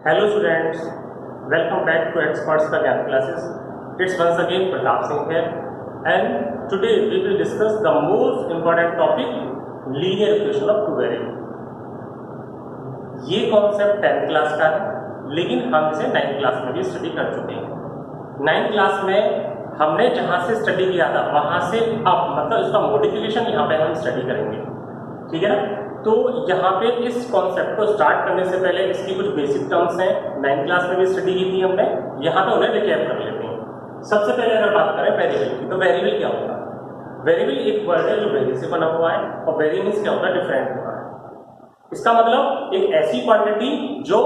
Hello students, welcome back to Experts का ज्ञान classes. It's once again Pratap Singh here, and today we will discuss the most important topic, linear equation of two variable. ये concept 10th class का है, लेकिन हम इसे 9th class में भी स्टडी कर चुके हैं. 9th क्लास में हमने जहाँ से स्टडी किया था वहाँ से अब मतलब इसका मॉडिफिकेशन यहाँ पे हम स्टडी करेंगे, ठीक है ना. तो यहाँ पे इस कॉन्सेप्ट को स्टार्ट करने से पहले इसकी कुछ बेसिक टर्म्स हैं, 9th क्लास में भी स्टडी की थी हमने, यहाँ पे उन्हें रिकैप कर लेते हैं. सबसे पहले अगर बात करें वेरिएबल की, तो वेरिएबल क्या होता है? वेरिएबल एक वर्ड है जो वेरी से बना हुआ है, और वेरी मींस क्या होता है? डिफरेंट होता है. इसका मतलब एक ऐसी क्वांटिटी जो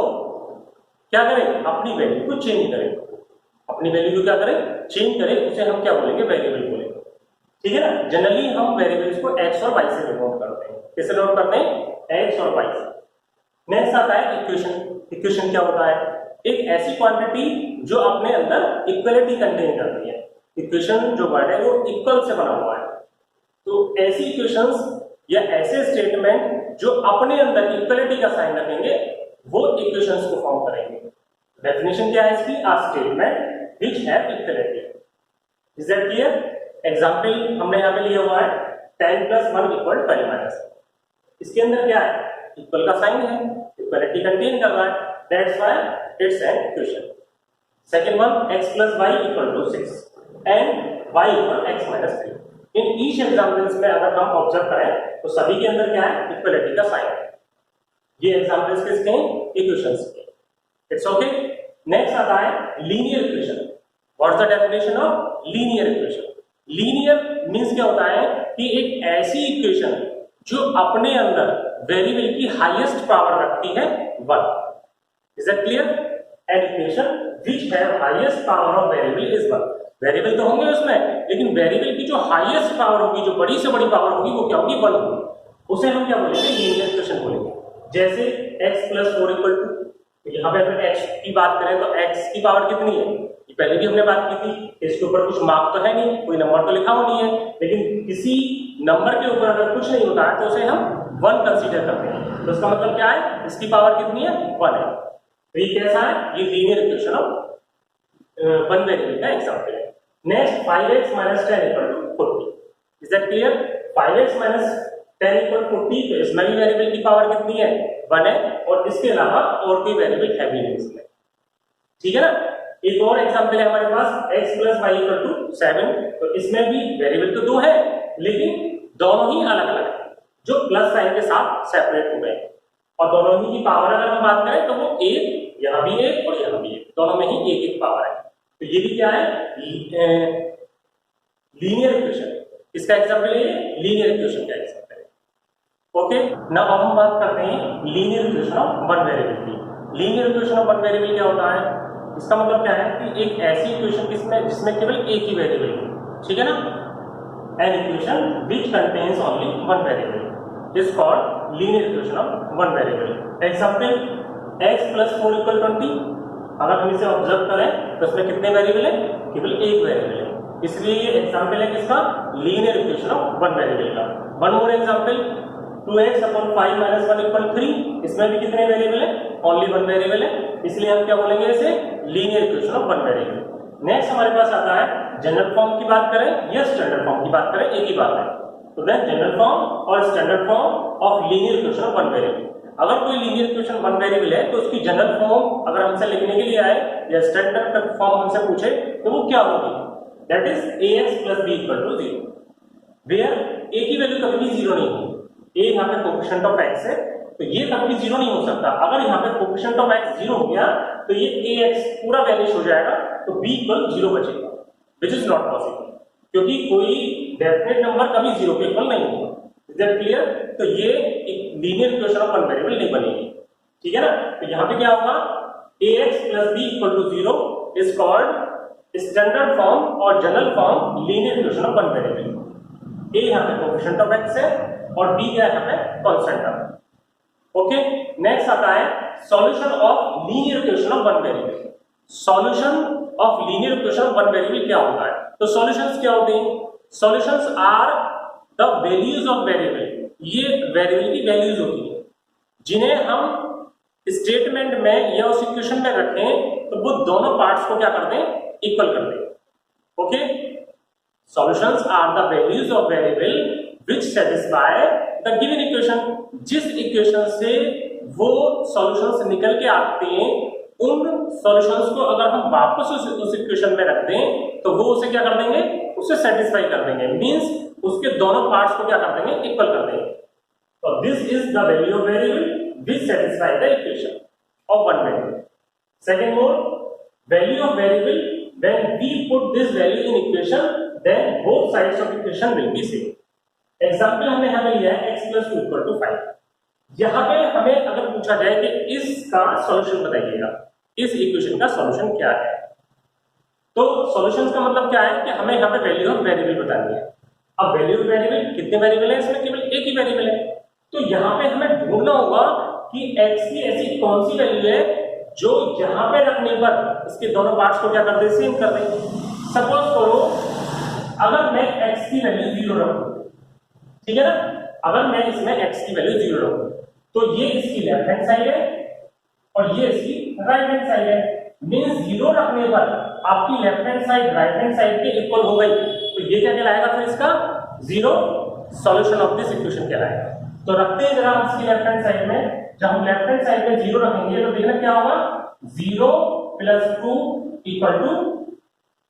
क्या करे? अपनी वैल्यू को चेंज करे. अपनी वैल्यू को क्या करे? चेंज करे. उसे हम क्या बोलेंगे? वेरिएबल बोलेंगे, ठीक है ना. जनरली हम वेरिएबल्स को एक्स और वाई से डिनोट करते हैं. किससे नोट करते हैं? एक्स और वाई से. नेक्स्ट आता है इक्वेशन. इक्वेशन क्या होता है? एक ऐसी क्वांटिटी जो अपने अंदर इक्वलिटी कंटेन करती है. इक्वेशन जो वर्ड है वो इक्वल से बना हुआ है. तो ऐसी इक्वेशंस या ऐसे स्टेटमेंट जो अपने अंदर इक्वलिटी का साइन रखेंगे वो इक्वेशंस को फॉर्म करेंगे. डेफिनेशन क्या है इसकी? A statement which have equality. Is that clear? Example हमने यहाँ पे लिया हुआ है 10 + 1 = 12 -. इसके अंदर क्या है? इक्वल का साइन है, इक्वलिटी कंटेन कर रहा है, that's why it's an equation. Second one, x + y = 6 and y = x - 3. In each examples में अगर हम ऑब्जर्व करें तो सभी के अंदर क्या है? इक्वलिटी का साइन है. ये एग्जांपल्स किसके हैं? इक्वेशंस के. It's okay. नेक्स्ट आता है linear equation. What's the definition of linear equation? Linear means क्या होता है कि एक ऐसी इक्वेशन जो अपने अंदर वेरिएबल की हाईएस्ट पावर रखती है 1. Is that clear? An equation which have highest power of variable is 1. Variable तो होंगे उसमें, लेकिन वेरिएबल की जो हाईएस्ट पावर होगी, जो बड़ी से बड़ी पावर होगी, वो क्या होगी? 1 होगी. उसे हम क्या बोलेंगे? लीनियर इक्वेशन बोलेंगे. जैसे x + 4 = 2. तो यहाँ पे अगर x की बात करें तो x की पावर कितनी है? ये पहले भी हमने बात की थी. इसके ऊपर कुछ मार्क तो है नहीं, कोई नंबर तो लिखा हुआ नहीं है, लेकिन किसी नंबर के ऊपर अगर कुछ नहीं होता है तो उसे हम 1 कंसीडर करते हैं. तो इसका मतलब क्या है? इसकी पावर कितनी है? 1 है. तो ये कैसा है? ये linear equation of one variable का एग्जांपल है. Next 5x - 10 = 40. Is that clear? 5x - 10 = 40. तो इसमें भी वेरिएबल की पावर कितनी है? 1 है, और इसके अलावा और कोई वेरिएबल है भी नहीं इसमें, ठीक है ना. एक और एग्जांपल है हमारे पास x + y = 7. तो इसमें भी वेरिएबल तो 2 है, लेकिन दोनों ही अलग अलग है, जो प्लस साइन के साथ सेपरेट हो गए. और दोनों ही की पावर अगर हम बात करें तो वो 1, यहाँ भी 1 और यहाँ भी 1, दोनों में ही 1 पावर है. तो ये भी क्या है? Linear equation. इसका एग्जांपल है लीनियर इक्वेशन का एग्जांपल है. ओके. नाउ अब हम बात करते हैं linear equation of one variable की. Linear equation of one variable क्या होता है? इसका मतलब क्या है कि एक ऐसी इक्वेशन जिसमें केवल एक ही वेरिएबल है, ठीक है ना. An equation which contains only one variable is called linear equation of one variable. Example x + 4 = 20. अगर हम इसे ऑब्जर्व करें तो इसमें कितने वेरिएबल है? केवल एक वेरिएबल है. इसलिए ये एग्जांपल है किसका? Linear equation of one variable का. One more example 2x/5 - 1 = 3. इसमें भी कितने वेरिएबल है? ओनली वन वेरिएबल है. इसलिए हम क्या बोलेंगे? इसे linear equation of one variable. Next हमारे पास आता है जनरल फॉर्म की बात करें या स्टैंडर्ड फॉर्म की बात करें, एक ही बात है. तो देन जनरल फॉर्म और standard form of linear equation of one variable. अगर कोई लीनियर इक्वेशन वन वेरिएबल है तो उसकी जनरल फॉर्म अगर हमसे लिखने के लिए आए या स्टैंडर्ड फॉर्म हमसे पूछे तो वो क्या होगी? That is ax + b = 0. Where a की वैल्यू कभी भी 0 नहीं होगी. a यहाँ पे कोएफिशिएंट ऑफ x है, तो ये कभी 0 नहीं हो सकता. अगर यहाँ पे कोएफिशिएंट ऑफ x 0 हो गया तो ये ax पूरा वैनिश हो जाएगा, तो b = 0 बचेगा, which is not possible, क्योंकि कोई डेफिनेट नंबर कभी 0 के इक्वल नहीं होगा. Is that clear? तो ये एक linear equation of one variable नहीं बनेगी, ठीक है ना. तो यहाँ पे क्या होगा? ax + b = 0 is called standard form और general form linear equation of one variable. a यहाँ पे कोएफिशिएंट ऑफ x है और b क्या है? यहाँ पे कांस्टेंट है. ओके. नेक्स्ट आता है solution of linear equation of one variable. Solution of linear equation of one variable क्या होता है? तो सॉल्यूशंस क्या होते हैं? Solutions are the values of variable. ये वेरिएबल की वैल्यूज होती है जिन्हें हम स्टेटमेंट में या उस इक्वेशन में रखें तो वो दोनों पार्ट्स को क्या कर दें, इक्वल कर दें। Okay, solutions are the values of variable which satisfy the given equation. जिस इक्वेशन से वो सॉल्यूशंस निकल के आते हैं उन सॉल्यूशंस को अगर हम वापस उस इक्वेशन में रख दें तो वो उसे क्या कर देंगे, उसे सेटिस्फाई कर देंगे, मींस उसके दोनों पार्ट्स को क्या कर देंगे, इक्वल कर देंगे। तो this is the value of variable which satisfy the equation of one variable. Second more, value of variable, when we put this value in equation then both sides of equation will be same. Example हमने यहाँ पे लिया है x plus 2 equal to 5। यहाँ पे हमें अगर पूछा जाए कि इसका सॉल्यूशन बताइएगा, इस इक्वेशन का सॉल्यूशन क्या है, तो सॉल्यूशन का मतलब क्या है कि हमें यहाँ पे वैल्यू ऑफ वेरिएबल बतानी है। अब वैल्यू ऑफ वेरिएबल कितने वेरिएबल है, इसमें केवल एक ही वेरिएबल है, तो यहाँ पे हमें ढूंढना होगा कि x की ऐसी कौन सी वैल्यू है जो यहाँ पे रखने पर इसके दोनों पार्ट्स को क्या कर दे, सेम कर दे। सपोज करो अगर मैं x की वैल्यू 0 रखूं, ठीक है ना, अगर मैं इसमें x की वैल्यू 0 रखूं तो ये इसकी लेफ्ट हैंड साइड है और ये इसकी राइट हैंड साइड है। मींस 0 रखने पर आपकी left hand side right hand side के इक्वल हो गई, तो ये क्या कहलाएगा, फिर इसका 0 सॉल्यूशन ऑफ दिस इक्वेशन कहलाएगा। तो रखते हैं जरा इसकी लेफ्ट हैंड साइड में, जब हम लेफ्ट हैंड साइड में 0 रखेंगे तो देखना क्या होगा, 0 प्लस 2 इक्वल टू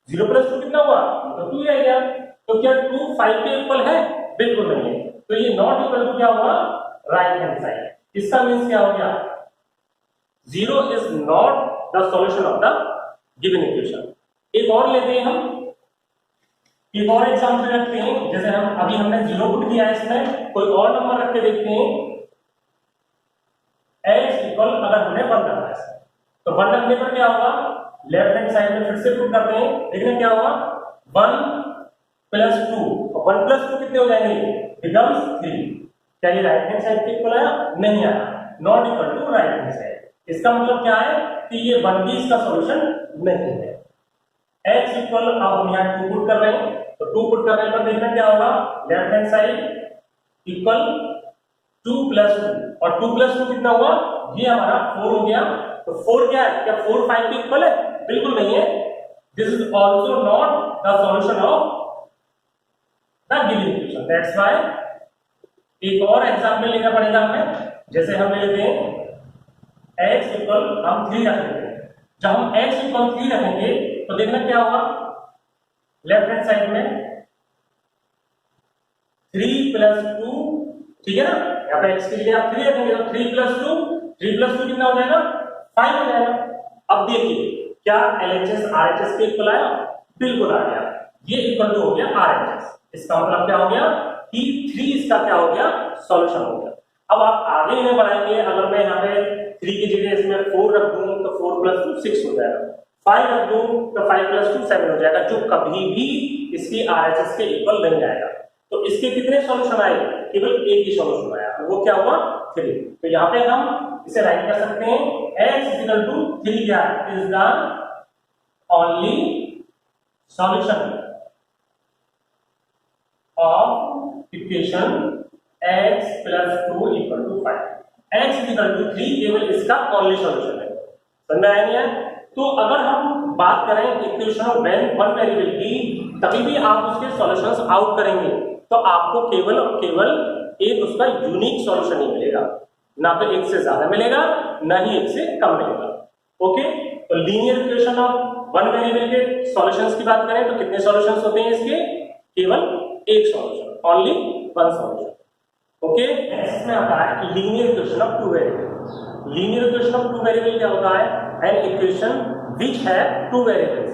0 प्लस 2 कितना हुआ, तो 2 आ गया। तो क्या 2 5 के इक्वल है, बिल्कुल नहीं है, तो ये नॉट इक्वल टू क्या हुआ, राइट हैंड साइड। इसका मींस क्या हो गया, 0 is not the solution of the given equation. एक और लेते हैं हम, एक और एग्जांपल रखते हैं, जैसे हम अभी हमने 0 पुट किया है, इसमें कोई और नंबर रख के देखते हैं। x इक्वल अगर हमने 1 रखा है तो 1 रखने पर क्या होगा, लेफ्ट हैंड साइड में फिर से पुट करते हैं, देखना क्या होगा, 1 प्लस 2, 1 प्लस 2 कितने हो जाएंगे, बिकम्स 3। क्या ये राइट हैंड साइड के इक्वल आया, नहीं आया, not equal to right hand side. इसका मतलब क्या है कि ये 1 भी इसका सॉल्यूशन नहीं है। x इक्वल अब हम यहाँ 2 पुट कर रहे हैं, तो 2 पुट करने पर देखना क्या होगा, left hand side equal 2 plus 2 और 2 प्लस 2 कितना हुआ, ये हमारा 4 हो गया। तो 4 क्या है, क्या 4 5 के इक्वल है, बिल्कुल नहीं है। This is also not the solution of the given equation, that's why एक और एग्जांपल लेना पड़ेगा हमें। जैसे हम लेते हैं x इक्वल हम 3 रखेंगे, जब हम x इक्वल 3 रखेंगे तो देखना क्या होगा, लेफ्ट हैंड साइड में 3 प्लस 2, ठीक है ना, यहाँ पे x के लिए आप 3 रखेंगे तो 3 प्लस 2 कितना हो जाएगा, 5 हो जाएगा। अब देखिए क्या LHS RHS के इक्वल आया, बिल्कुल आ गया, ये इक्वल टू हो गया RHS। इसका मतलब क्या हो गया कि 3 इसका क्या हो गया, सॉल्यूशन हो गया। अब आप आगे इन्हें बढ़ाएंगे, अगर मैं यहाँ पे 3 की जगह इसमें 4 रख दूं तो 4 प्लस 2 6 हो जाएगा, 5 रख दूं तो 5 प्लस 2 7 हो जाएगा, जो कभी भी इसकी RHS के इक्वल नहीं आएगा। तो इसके कितने सॉल्यूशन आए, केवल एक ही सॉल्यूशन आया, वो क्या हुआ, 3। तो यहाँ पे हम इसे राइट कर सकते हैं, x इक्वल टू 3 क्या is the only solution of equation x plus 2 equal to 5। x equal to 3 केवल इसका ओनली सॉल्यूशन है, समझ आया नहीं है। तो अगर हम बात करें इक्वेशन ऑफ वन वेरिएबल की, तभी भी आप उसके सॉल्यूशंस आउट करेंगे तो आपको केवल और केवल एक उसका यूनिक सॉल्यूशन ही मिलेगा, ना तो एक से ज्यादा मिलेगा ना ही एक से कम मिलेगा। ओके, तो linear equation of one variable के सॉल्यूशंस की बात करें तो कितने सॉल्यूशंस होते हैं इसके, केवल एक solution, only one solution. Okay, next में आता है linear equation of two variables. Linear equation of two variable क्या होता है, an equation which have two variables.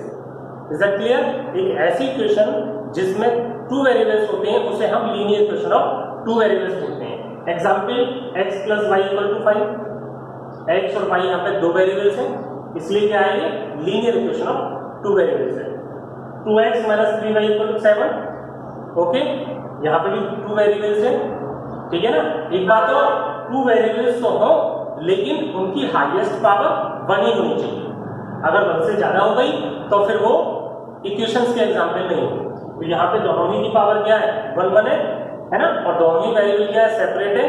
Is that clear, एक ऐसी इक्वेशन जिसमें 2 वेरिएबल्स होते हैं उसे हम लीनियर इक्वेशन ऑफ 2 वेरिएबल्स बोलते हैं। Example x plus y equal to 5, x और y यहाँ पे 2 वेरिएबल्स हैं, इसलिए क्या है ये लीनियर इक्वेशन ऑफ 2 वेरिएबल्स है। 2x minus 3y equal to 7। Okay, यहाँ पे भी 2 वेरिएबल्स हैं, ठीक है ना। एक बात तो 2 वेरिएबल्स तो हो लेकिन उनकी हाईएस्ट पावर 1 ही होनी चाहिए, अगर 1 से ज्यादा हो गई तो फिर वो इक्वेशंस के एग्जांपल नहीं होंगे। तो यहाँ पे दोनों ही की पावर क्या है, 1 है ना, और दोनों ही वेरिएबल क्या है, सेपरेट है,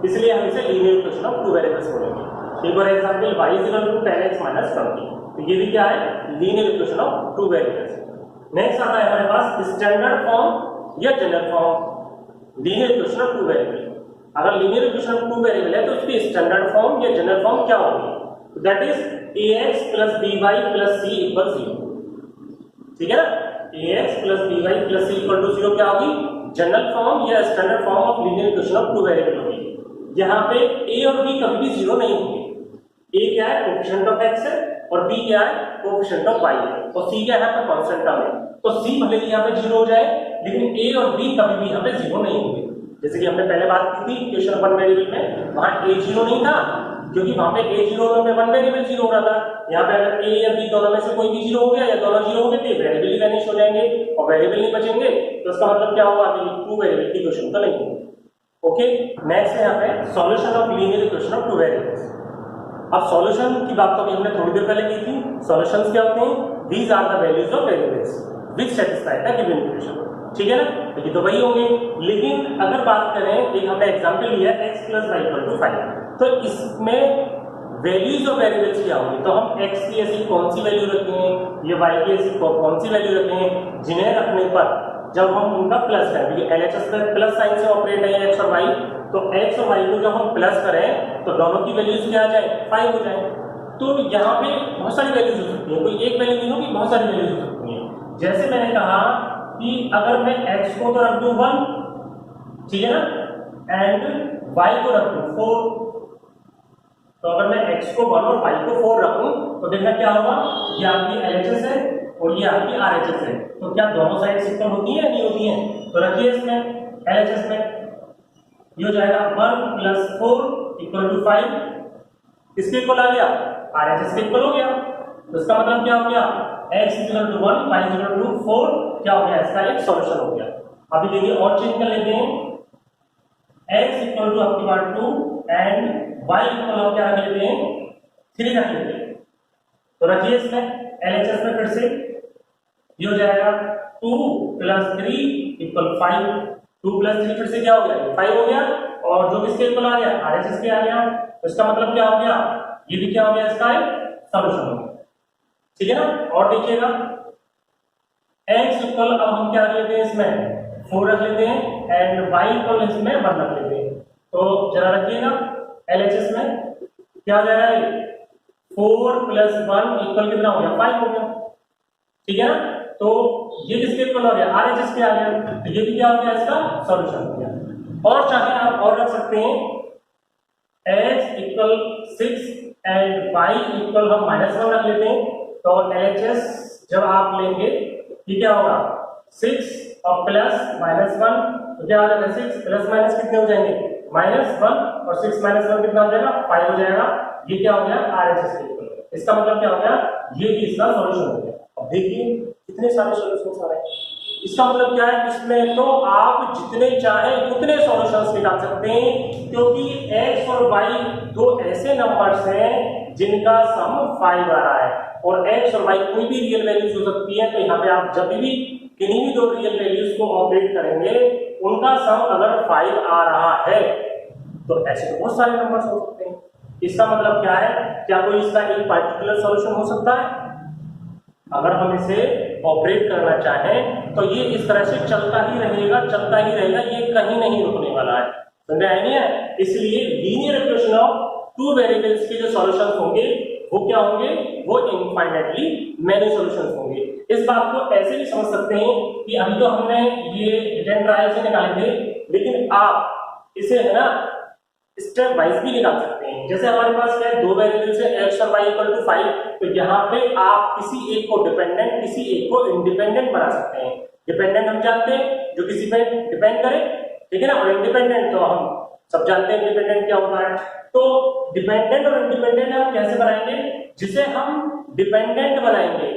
इसलिए हम इसे लीनियर इक्वेशन ऑफ 2 वेरिएबल्स बोलेंगे। एक और example y is equal to 10x minus 20। तो ये भी क्या है, linear equation of two variables. Next आता है हमारे पास स्टैंडर्ड फॉर्म या general form linear equation of two variable. अगर linear equation of two variable है तो उसकी स्टैंडर्ड फॉर्म या जनरल फॉर्म क्या होगी, that is ax plus by plus c equals 0। ठीक है ना, ax plus by plus c equal to 0 क्या होगी, जनरल फॉर्म या standard form of linear equation of two variable होगी। यहाँ पे a और b कभी भी 0 नहीं होंगे। a क्या है, कोएफिशिएंट ऑफ x है, और b क्या है, कोएफिशिएंट ऑफ y है, और c क्या है, पर कांस्टेंट टर्म है। तो c भले ही यहाँ पे 0 हो जाए, लेकिन a और b कभी भी यहाँ पे 0 नहीं होंगे। जैसे कि हमने पहले बात की थी इक्वेशन वन वेरिएबल में, वहां a 0 नहीं था, क्योंकि वहां पे a 0 में वन वेरिएबल 0 हो रहा था। यहाँ पे अगर a या b दोनों में से कोई भी 0 हो गया या दोनों 0 हो गए तो वेरिएबल ही वैनिश हो जाएंगे और वेरिएबल नहीं बचेंगे, तो इसका मतलब क्या होगा, टू वेरिएबल की इक्वेशन तो नहीं होगी। ओके, नेक्स्ट है यहाँ पे solution of linear equation of two variables. अब सॉल्यूशन की बात तो अभी हमने थोड़ी देर पहले की थी। सॉल्यूशंस क्या होते हैं, these are the values of variables which satisfy the given equation. ठीक है ना, तो ये तो वही होंगे। लेकिन अगर बात करें, एक हमने एग्जांपल लिया x + y = 5, तो इसमें वैल्यूज ऑफ वेरिएबल्स क्या होंगी, तो हम x की ऐसी कौन सी वैल्यू रखें, ये y की ऐसी कौन सी वैल्यू रखें जिन्हें रखने पर जब हम उनका प्लस करें, क्योंकि LHS में प्लस साइन से ऑपरेट है x और y, तो x और y को जब हम प्लस करें तो दोनों की वैल्यूज क्या आ जाए, 5 हो जाए। तो यहाँ पे बहुत सारी वैल्यूज हो सकती है, कोई एक वैल्यू नहीं होगी, बहुत सारी वैल्यूज हो सकती है। जैसे मैंने कहा कि अगर मैं x को तो रख दूं 1, ठीक है ना, एंड y को रख दूं 4, तो अगर मैं x को 1 और y को 4 रखूं तो देखना क्या होगा, ये आपकी LHS है और ये आपकी RHS है, तो क्या दोनों साइड इक्वल होती है या नहीं होती है, तो रखिए इसमें LHS में ये हो जाएगा 1 + 4 = 5, किसके इक्वल आ गया, RHS के इक्वल हो गया। तो इसका मतलब क्या हो गया, x = 1 y = 4 क्या हो गया, इसका एक सॉल्यूशन हो गया। अभी देखिए और चेंज कर लेते हैं, x = आपकी बात 2 एंड y = क्या रख लेते हैं, 3 रख लेते हैं। तो रखिए इसमें LHS में फिर से ये हो जाएगा 2 + 3 = 5, 2 + 3 फिर से क्या हो गया, 5 हो गया, और जो किसके इक्वल आ गया, RHS के आ गया। तो इसका मतलब क्या हो गया, ये भी क्या हो गया, इसका एक सॉल्यूशन हो गया। ठीक है ना, और देखिएगा x इक्वल, अब हम क्या रख लेते हैं इसमें 4 रख लेते हैं, एंड y इक्वल इसमें 1 रख लेते हैं। तो जरा रखिएगा LHS में क्या हो जाएगा, 4 + 1 इक्वल कितना हो गया, 5 हो गया। ठीक है ना, तो ये किसके इक्वल हो गया, RHS के आ गया, तो ये भी क्या हो गया, इसका सॉल्यूशन हो गया। और चाहे आप और रख सकते हैं, x = 6 एंड y इक्वल हम -1 रख लेते हैं। तो LHS जब आप लेंगे ये क्या होगा, 6 और प्लस -1, तो क्या हो जाएगा, 6 प्लस माइनस कितने हो जाएंगे, -1, और 6 - 1 कितना हो जाएगा, 5 हो जाएगा। ये क्या हो गया, RHS के इक्वल। इसका मतलब क्या हो गया, ये भी इसका सॉल्यूशन हो गया। अब देखिए कितने सारे सॉल्यूशंस आ रहे हैं, इसका मतलब क्या है, इसमें तो आप जितने चाहें उतने सॉल्यूशंस निकाल सकते हैं, क्योंकि x और y दो ऐसे नंबर्स हैं जिनका सम 5 आ रहा है, और x और y कोई भी रियल वैल्यूज हो सकती है। तो यहाँ पे आप जब भी किन्हीं भी दो रियल वैल्यूज को ऑपरेट करेंगे, उनका सम अगर 5 आ रहा है, तो ऐसे तो बहुत सारे नंबर्स हो सकते हैं। इसका मतलब क्या है, क्या कोई इसका एक पार्टिकुलर सॉल्यूशन हो सकता है, अगर हम इसे ऑपरेट करना चाहें तो ये इस तरह से चलता ही रहेगा, चलता ही रहेगा, ये कहीं नहीं रुकने वाला है, समझ में आएंगे। इसलिए linear equation of two variables के जो सॉल्यूशंस होंगे वो क्या होंगे, वो इनफाइनाइटली मैनी सॉल्यूशंस होंगे। इस बात को ऐसे भी समझ सकते हैं कि अभी तो हमने ये हिट ट्रायल से निकाले थे, लेकिन आप इसे है ना स्टेप वाइज भी निकाल सकते हैं। जैसे हमारे पास क्या है, दो वेरिएबल्स है x और y = 5, तो यहाँ पे आप किसी एक को डिपेंडेंट, किसी एक को इंडिपेंडेंट बना सकते हैं। डिपेंडेंट हम जानते हैं जो किसी पे डिपेंड करे, ठीक है ना, और इंडिपेंडेंट तो हम सब जानते हैं इंडिपेंडेंट क्या होता है। तो डिपेंडेंट और इंडिपेंडेंट हम कैसे बनाएंगे, जिसे हम डिपेंडेंट बनाएंगे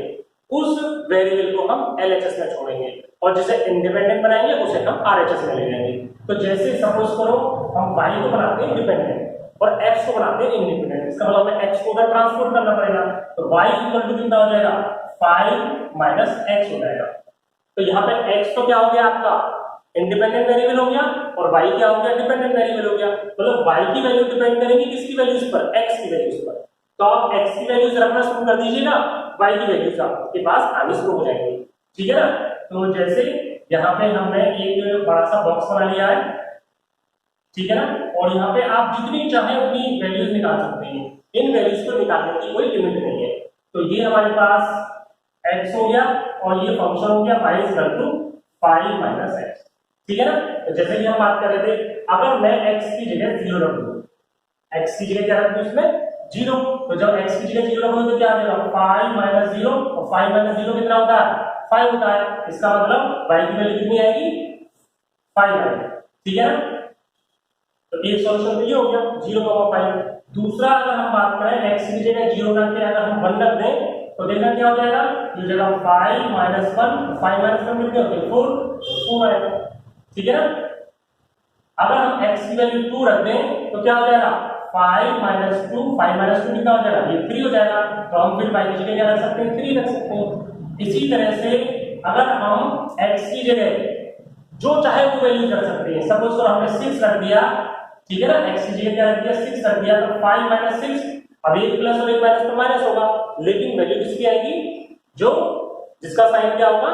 उस वेरिएबल को हम LHS में छोड़ेंगे, और जिसे इंडिपेंडेंट बनाएंगे उसे हम RHS में ले जाएंगे। तो जैसे सपोज करो हम y को बनाते हैं डिपेंडेंट और x को बनाते हैं इंडिपेंडेंट, इसका मतलब हमें x को उधर ट्रांसपोर्ट करना पड़ेगा, तो y = कितना हो जाएगा, 5 - x हो जाएगा। तो यहाँ पे x तो क्या हो गया आपका इंडिपेंडेंट वेरिएबल हो गया और y क्या हो गया, डिपेंडेंट वेरिएबल हो गया। मतलब y की वैल्यू डिपेंड करेगी किसकी वैल्यूज पर, x की वैल्यूज पर। तो आप x की वैल्यूज रखना शुरू कर दीजिएगा, y की वैल्यूज आपके पास आने शुरू हो जाएंगी, ठीक है ना। तो जैसे यहाँ पे हमने एक बड़ा सा बॉक्स बना लिया है, ठीक है ना, और यहाँ पे आप जितनी चाहे उतनी वैल्यूज निकाल सकते हैं, इन वैल्यूज को निकालने की कोई लिमिट नहीं है। तो ये हमारे पास x हो गया और ये फंक्शन हो गया y equal to 5 minus x, ठीक है ना। तो जैसे कि हम बात कर रहे थे, अगर मैं x की जगह 0 रख दूं, x की जगह क्या रख दूं इसमें 0, तो जब x की जगह 0 रखोगे तो क्या आ जाएगा 5 माइनस 0, और 5 माइनस 0 कितना होता है 5 होता है। इसका मतलब y की वैल्यू कितनी आएगी 5 आएगी, ठीक है ना। तो एक सॉल्यूशन तो ये हो गया 0,5। दूसरा अगर हम बात करें x की जगह 0 रख के अगर हम 1 रख दें तो देखना क्या हो जाएगा, ये जगह 5 माइनस 1, 5 माइनस 1 कितने होते हैं 4 आएगा, ठीक है ना। अगर हम x की वैल्यू 2 रख दें तो क्या हो जाएगा 5 माइनस 2, 5 माइनस 2 कितना हो जाएगा ये 3 हो जाएगा। तो हम फिर y की जगह क्या रख सकते हैं 3 रख सकते हैं। इसी तरह से अगर हम x की जगह जो चाहे वो वैल्यू कर सकते हैं, सपोज करो हमने 6 रख दिया, ठीक है ना, x की जगह क्या रख दिया 6 रख दिया, तो 5 माइनस 6, अब एक प्लस और एक माइनस तो माइनस होगा, लेकिन वैल्यू किसकी आएगी जो जिसका साइन क्या होगा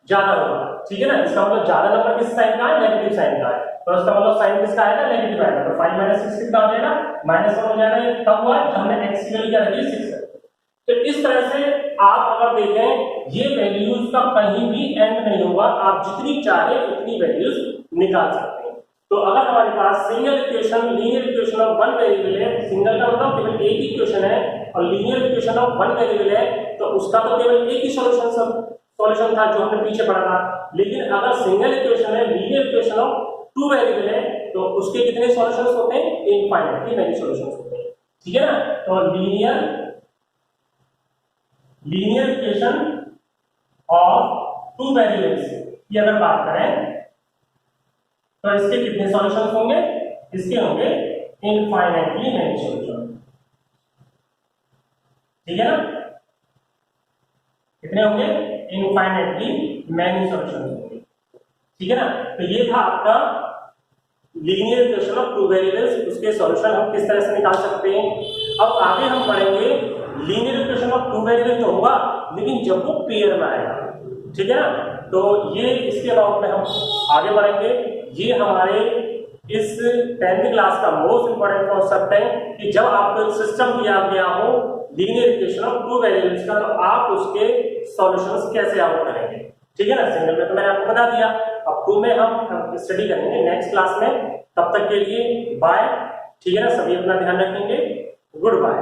ज्यादा होगा, ठीक है ना। इसका मतलब ज्यादा नंबर किस साइन का है, नेगेटिव साइन का है, तो इसका मतलब साइन किसका आएगा नेगेटिव आएगा। तो 5 माइनस 6 कितना हो जाएगा -1 हो जाएगा। ये तब हुआ जब हमने x की वैल्यू क्या रखी 6 रखी। तो इस तरह से आप अगर देखें ये वैल्यूज का कहीं भी एंड नहीं होगा, आप जितनी चाहे उतनी वैल्यूज निकाल सकते हैं। तो अगर हमारे पास single equation linear equation of one variable है, सिंगल का मतलब केवल एक ही इक्वेशन है, और linear equation of one variable है तो उसका तो केवल एक ही सॉल्यूशन था जो हमने पीछे पढ़ा था। लेकिन अगर सिंगल इक्वेशन है, linear equation of two variable है, तो उसके कितने सॉल्यूशंस होते हैं, इनफाइनाइटली मेनी सॉल्यूशंस होते हैं, ठीक है ना। तो linear equation of two variables की अगर बात करें तो इसके कितने सॉल्यूशंस होंगे, इसके होंगे इनफाइनाइटली मेनी सॉल्यूशन, ठीक है ना। कितने होंगे इनफाइनाइटली मेनी सॉल्यूशंस होंगे, ठीक है ना। तो ये था आपका linear equation of two variables, उसके सॉल्यूशन हम किस तरह से निकाल सकते हैं। अब आगे हम पढ़ेंगे linear equation of two variable तो होगा, लेकिन जब वो पेयर में आएगा, ठीक है ना। तो ये इसके अबाउट में हम आगे बढ़ेंगे। ये हमारे इस 10th क्लास का मोस्ट इंपॉर्टेंट कॉन्सेप्ट है कि जब आपको एक सिस्टम दिया गया हो linear equation of two variables का, तो आप उसके सॉल्यूशंस कैसे आउट करेंगे, ठीक है ना। सिंगल में तो मैंने आपको बता दिया, अब टू में हम स्टडी करेंगे नेक्स्ट क्लास में। तब तक के लिए बाय, ठीक है ना, सभी अपना ध्यान रखेंगे, गुड बाय।